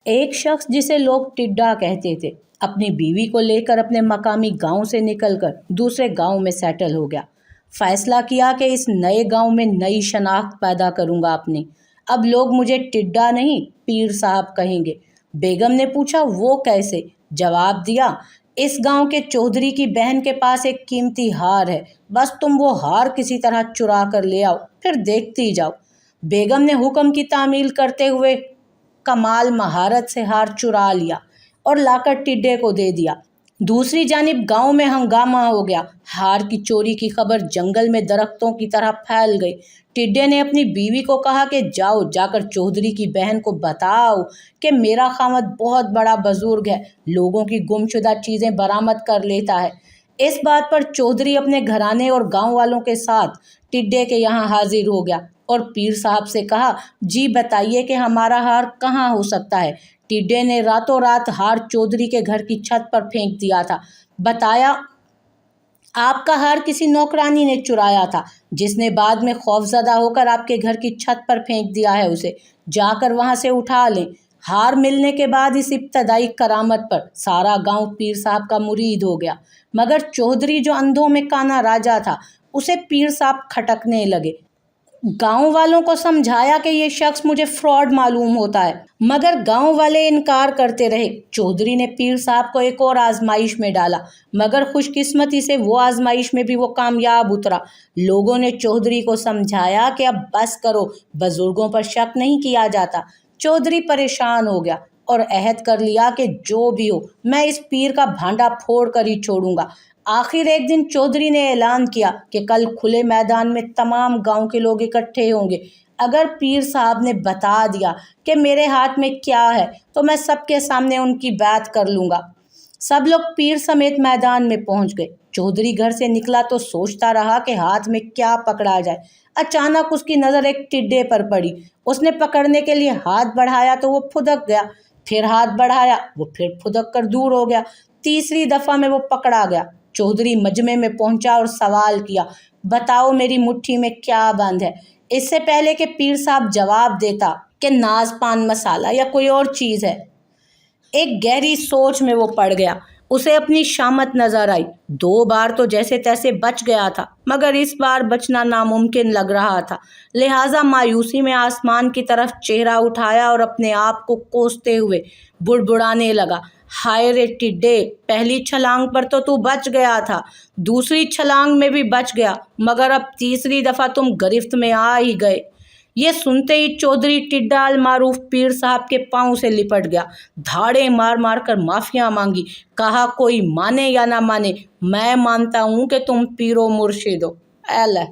ایک شخص جسے لوگ ٹڈا کہتے تھے اپنی بیوی کو لے کر اپنے مقامی گاؤں سے نکل کر دوسرے گاؤں میں سیٹل ہو گیا۔ فیصلہ کیا کہ اس نئے گاؤں میں نئی شناخت پیدا کروں گا اپنی۔ اب لوگ مجھے ٹڈا نہیں پیر صاحب کہیں گے۔ بیگم نے پوچھا وہ کیسے؟ جواب دیا اس گاؤں کے چودھری کی بہن کے پاس ایک قیمتی ہار ہے، بس تم وہ ہار کسی طرح چرا کر لے آؤ، پھر دیکھتی جاؤ۔ بیگم نے حکم کی تعمیل کرتے ہوئے کمال مہارت سے ہار چرا لیا اور لا کر ٹڈے کو دے دیا۔ دوسری جانب گاؤں میں ہنگامہ ہو گیا۔ ہار کی چوری کی خبر جنگل میں درختوں کی طرح پھیل گئی۔ ٹڈے نے اپنی بیوی کو کہا کہ جاؤ جا کر چودھری کی بہن کو بتاؤ کہ میرا خاوند بہت بڑا بزرگ ہے، لوگوں کی گم شدہ چیزیں برآمد کر لیتا ہے۔ اس بات پر چودھری اپنے گھرانے اور گاؤں والوں کے ساتھ ٹڈے کے یہاں حاضر ہو گیا اور پیر صاحب سے کہا جی بتائیے کہ ہمارا ہار کہاں ہو سکتا ہے۔ ٹڈے نے راتوں رات ہار چودھری کے گھر کی چھت پر پھینک دیا تھا۔ بتایا آپ کا ہار کسی نوکرانی نے چرایا تھا جس نے بعد میں خوفزدہ ہو کر آپ کے گھر کی چھت پر پھینک دیا ہے، اسے جا کر وہاں سے اٹھا لیں۔ ہار ملنے کے بعد اس ابتدائی کرامت پر سارا گاؤں پیر صاحب کا مرید ہو گیا، مگر چودھری جو اندھوں میں کانا راجا تھا اسے پیر صاحب کھٹکنے لگے۔ گاؤں والوں کو سمجھایا کہ یہ شخص مجھے فراڈ معلوم ہوتا ہے، مگر گاؤں والے انکار کرتے رہے۔ چودھری نے پیر صاحب کو ایک اور آزمائش میں ڈالا، مگر خوش قسمتی سے وہ آزمائش میں بھی وہ کامیاب اترا۔ لوگوں نے چودھری کو سمجھایا کہ اب بس کرو، بزرگوں پر شک نہیں کیا جاتا۔ چودھری پریشان ہو گیا اور عہد کر لیا کہ جو بھی ہو میں اس پیر کا بھانڈا پھوڑ کر ہی چھوڑوں گا۔ آخر ایک دن چودھری نے اعلان کیا کہ کل کھلے میدان میں تمام گاؤں کے لوگ اکٹھے ہوں گے۔ اگر پیر صاحب نے بتا دیا کہ میرے ہاتھ میں کیا ہے تو میں سب کے سامنے ان کی بیعت کر لوں گا۔ سب لوگ پیر سمیت میدان میں پہنچ گئے۔ چودھری گھر سے نکلا تو سوچتا رہا کہ ہاتھ میں کیا پکڑا جائے۔ اچانک اس کی نظر ایک ٹڈے پر پڑی۔ اس نے پکڑنے کے لیے ہاتھ بڑھایا تو وہ پھدک گیا، پھر ہاتھ بڑھایا وہ پھر پھدک کر دور ہو گیا۔ تیسری دفعہ میں وہ پکڑا گیا۔ چودھری مجمع میں پہنچا اور سوال کیا بتاؤ میری مٹھی میں کیا بند ہے۔ اس سے پہلے کہ پیر صاحب جواب دیتا کہ ناز پان مسالہ یا کوئی اور چیز ہے، ایک گہری سوچ میں وہ پڑ گیا۔ اسے اپنی شامت نظر آئی۔ 2 بار تو جیسے تیسے بچ گیا تھا، مگر اس بار بچنا ناممکن لگ رہا تھا، لہٰذا مایوسی میں آسمان کی طرف چہرہ اٹھایا اور اپنے آپ کو کوستے ہوئے بڑبڑانے لگا ہائے رے ٹڈے، پہلی چھلانگ پر تو بچ گیا تھا، دوسری چھلانگ میں بھی بچ گیا، مگر اب تیسری دفعہ تم گرفت میں آ ہی گئے۔ یہ سنتے ہی چودھری ٹڈا المعروف پیر صاحب کے پاؤں سے لپٹ گیا، دھاڑیں مار مار کر معافیاں مانگی، کہا کوئی مانے یا نہ مانے میں مانتا ہوں کہ تم پیر و مرشد ہو۔ اے اللہ!